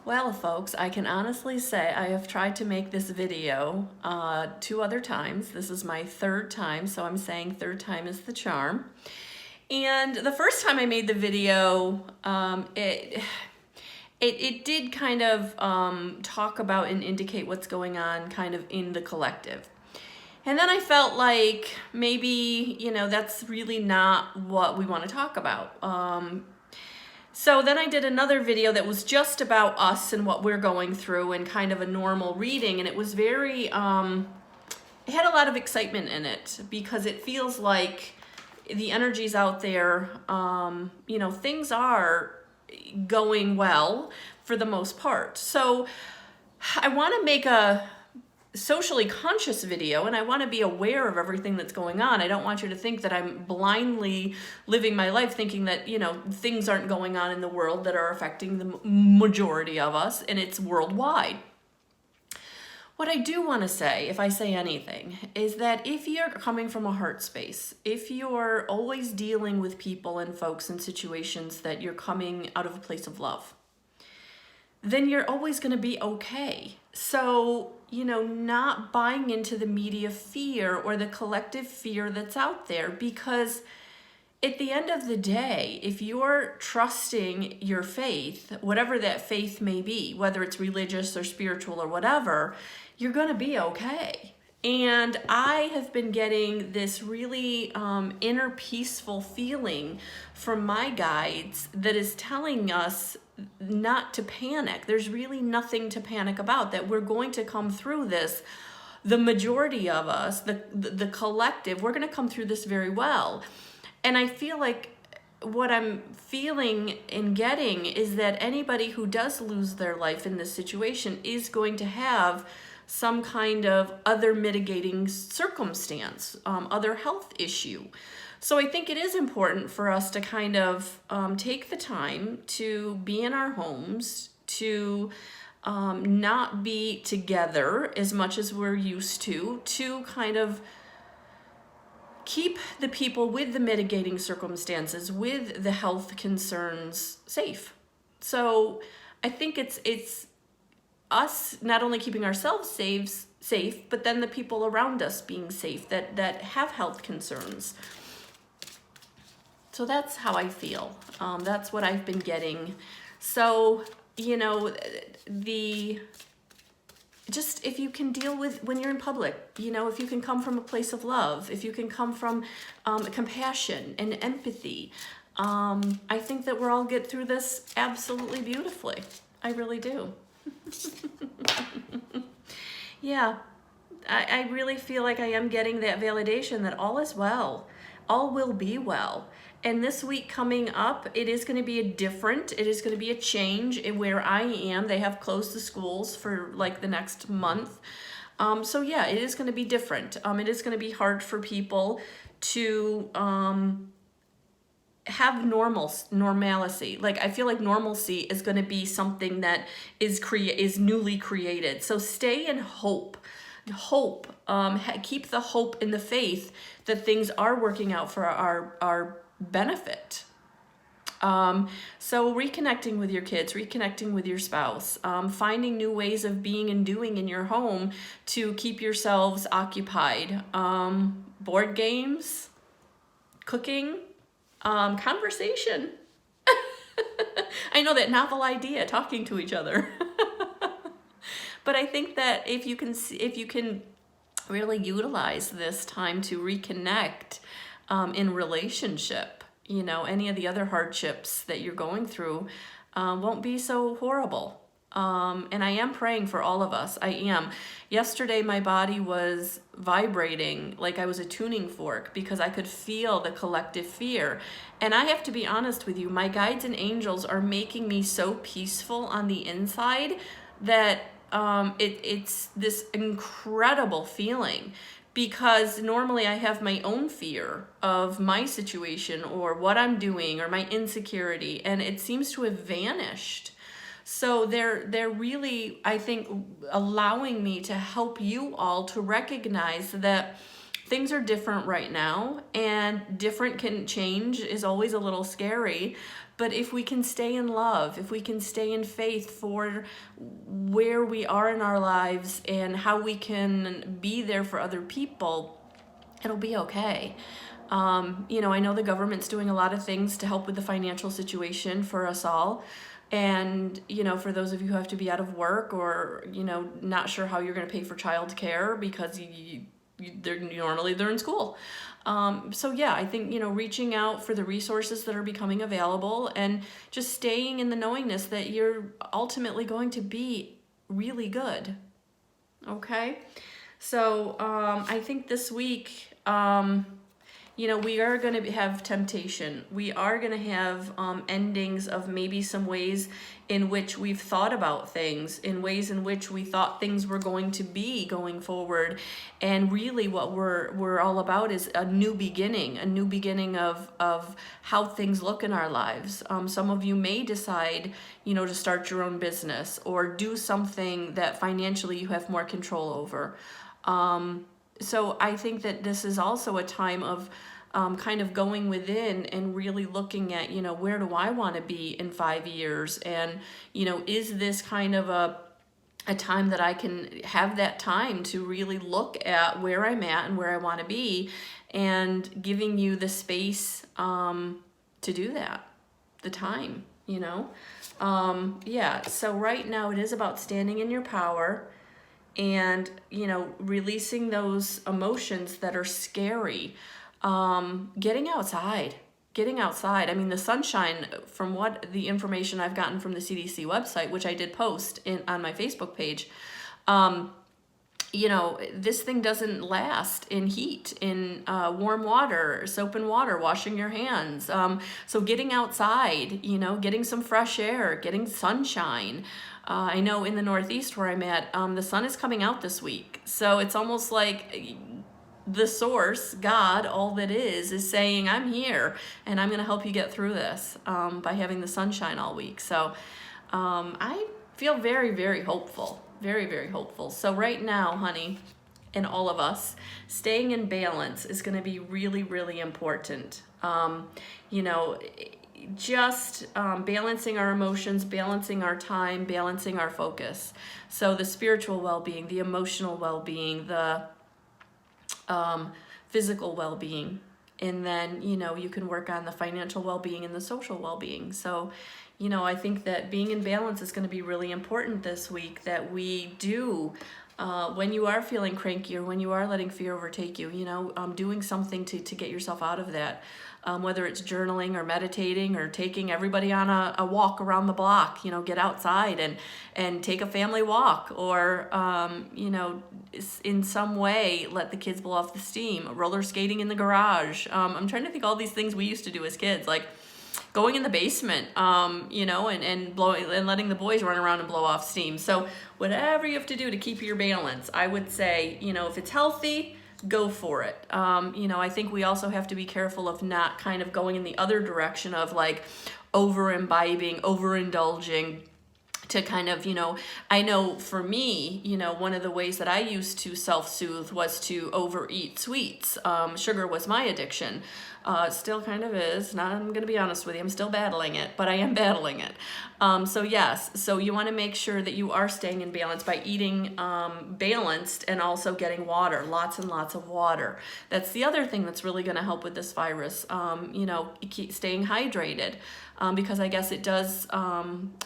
Well, folks, I can honestly say I have tried to make this video 2 other times. This is my third time, so I'm saying third time is the charm. And the first time I made the video, it did kind of talk about and indicate what's going on kind of in the collective. And then I felt like maybe, that's really not what we want to talk about. So then I did another video that was just about us and what we're going through and kind of a normal reading. And it was very, it had a lot of excitement in it because it feels like the energy's out there. Things are going well for the most part. So I want to make a socially conscious video, and I want to be aware of everything that's going on. I don't want you to think that I'm blindly living my life thinking that, things aren't going on in the world that are affecting the majority of us, and it's worldwide. What I do want to say, if I say anything, is that if you're coming from a heart space, if you're always dealing with people and folks and situations that you're coming out of a place of love, then you're always going to be okay. So, not buying into the media fear or the collective fear that's out there, because at the end of the day, if you're trusting your faith, whatever that faith may be, whether it's religious or spiritual or whatever, you're going to be okay. And I have been getting this really inner peaceful feeling from my guides that is telling us not to panic. There's really nothing to panic about, that we're going to come through this. The majority of us, the collective, we're going to come through this very well. And I feel like what I'm feeling and getting is that anybody who does lose their life in this situation is going to have some kind of other mitigating circumstance, other health issue. So I think it is important for us to kind of take the time to be in our homes, to not be together as much as we're used to kind of keep the people with the mitigating circumstances, with the health concerns, safe. So I think it's us not only keeping ourselves safe, but then the people around us being safe that have health concerns. So that's how I feel. That's what I've been getting. So, just if you can deal with when you're in public, if you can come from a place of love, if you can come from compassion and empathy, I think that we'll all get through this absolutely beautifully. I really do. Yeah, I really feel like I am getting that validation that all is well, all will be well. And this week coming up, it is going to be it is going to be a change in where I am. They have closed the schools for like the next month. So yeah, it is going to be different. It is going to be hard for people to have normalcy. Like I feel like normalcy is going to be something that is newly created. So stay in hope. Keep the hope in the faith that things are working out for our benefit. So reconnecting with your kids, reconnecting with your spouse, finding new ways of being and doing in your home to keep yourselves occupied. Board games, cooking, conversation. I know, that novel idea, talking to each other. But I think that if you can really utilize this time to reconnect in relationship, any of the other hardships that you're going through won't be so horrible. And I am praying for all of us. I am. Yesterday, my body was vibrating like I was a tuning fork because I could feel the collective fear. And I have to be honest with you, my guides and angels are making me so peaceful on the inside that it's this incredible feeling, because normally I have my own fear of my situation or what I'm doing or my insecurity, and it seems to have vanished. So they're really, I think, allowing me to help you all to recognize that things are different right now, and different can change is always a little scary. But if we can stay in love, if we can stay in faith for where we are in our lives and how we can be there for other people, it'll be okay. I know the government's doing a lot of things to help with the financial situation for us all. And, for those of you who have to be out of work or, not sure how you're going to pay for childcare because they're in school. So yeah, I think, reaching out for the resources that are becoming available and just staying in the knowingness that you're ultimately going to be really good. Okay. So, I think this week, we are going to have temptation. We are going to have endings of maybe some ways in which we've thought about things, in ways in which we thought things were going to be going forward. And really what we're all about is a new beginning of how things look in our lives. Some of you may decide, to start your own business or do something that financially you have more control over. So I think that this is also a time of kind of going within and really looking at, where do I want to be in 5 years? And, is this kind of a time that I can have that time to really look at where I'm at and where I want to be, and giving you the space to do that, the time, so right now it is about standing in your power and, releasing those emotions that are scary. Getting outside. I mean, the sunshine, from what the information I've gotten from the CDC website, which I did post on my Facebook page, this thing doesn't last in heat, in warm water, soap and water, washing your hands. So getting outside, getting some fresh air, getting sunshine. I know in the Northeast where I'm at, the sun is coming out this week. So it's almost like the source, God, all that is saying, I'm here and I'm going to help you get through this by having the sunshine all week. So I feel very, very hopeful. Very, very hopeful. So right now, honey, and all of us, staying in balance is going to be really, really important. Balancing our emotions, balancing our time, balancing our focus. So the spiritual well-being, the emotional well-being, the physical well-being, and then, you can work on the financial well-being and the social well-being. So, I think that being in balance is going to be really important this week, that we do, when you are feeling cranky or when you are letting fear overtake you, doing something to get yourself out of that. Whether it's journaling or meditating or taking everybody on a walk around the block, get outside and take a family walk, or, in some way let the kids blow off the steam, roller skating in the garage. I'm trying to think all these things we used to do as kids, like going in the basement, and blowing and letting the boys run around and blow off steam. So whatever you have to do to keep your balance, I would say, if it's healthy, go for it. I think we also have to be careful of not kind of going in the other direction of like over imbibing, overindulging, to kind of, I know for me, one of the ways that I used to self-soothe was to overeat sweets. Sugar was my addiction. Still kind of is. I'm going to be honest with you. I'm still battling it, but I am battling it. So yes, so you want to make sure that you are staying in balance by eating balanced and also getting water, lots and lots of water. That's the other thing that's really going to help with this virus. Keep staying hydrated. Because I guess it does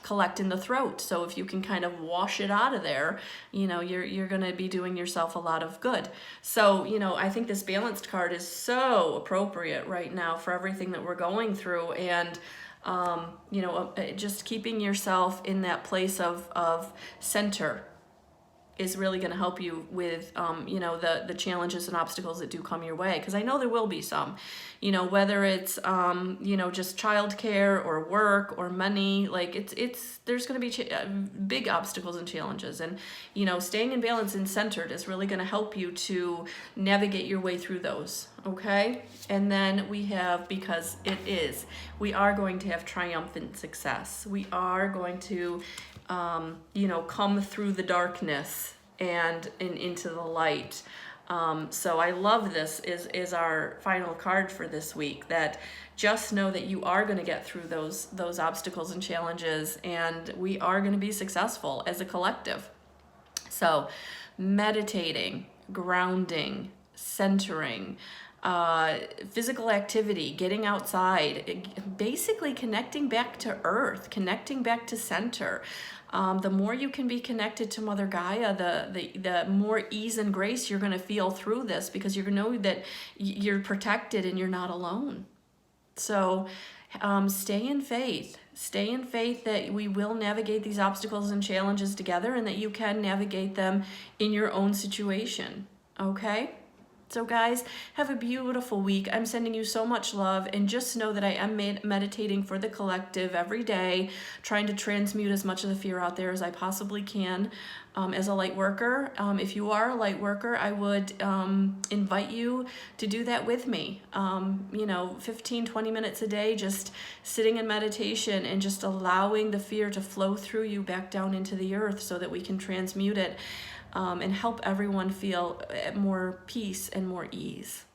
collect in the throat. So if you can kind of wash it out of there, you're going to be doing yourself a lot of good. So, I think this balanced card is so appropriate right now for everything that we're going through. And, just keeping yourself in that place of center is really going to help you with, the challenges and obstacles that do come your way. Because I know there will be some, whether it's, just childcare or work or money, like there's going to be big obstacles and challenges. And, staying in balance and centered is really going to help you to navigate your way through those. Okay. And then we have, because we are going to have triumphant success. We are going to, come through the darkness and into the light. So I love this is our final card for this week, that just know that you are going to get through those obstacles and challenges, and we are going to be successful as a collective. So meditating, grounding, centering, physical activity, getting outside, basically connecting back to earth, connecting back to center. The more you can be connected to Mother Gaia, the more ease and grace you're going to feel through this, because you're going to know that you're protected and you're not alone. So stay in faith. Stay in faith that we will navigate these obstacles and challenges together, and that you can navigate them in your own situation. Okay? So guys, have a beautiful week. I'm sending you so much love, and just know that I am meditating for the collective every day, trying to transmute as much of the fear out there as I possibly can. As a light worker, if you are a light worker, I would invite you to do that with me. 15-20 minutes a day, just sitting in meditation and just allowing the fear to flow through you back down into the earth, so that we can transmute it and help everyone feel more peace and more ease.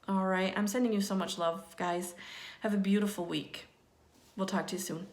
All right, I'm sending you so much love, guys. Have a beautiful week. We'll talk to you soon.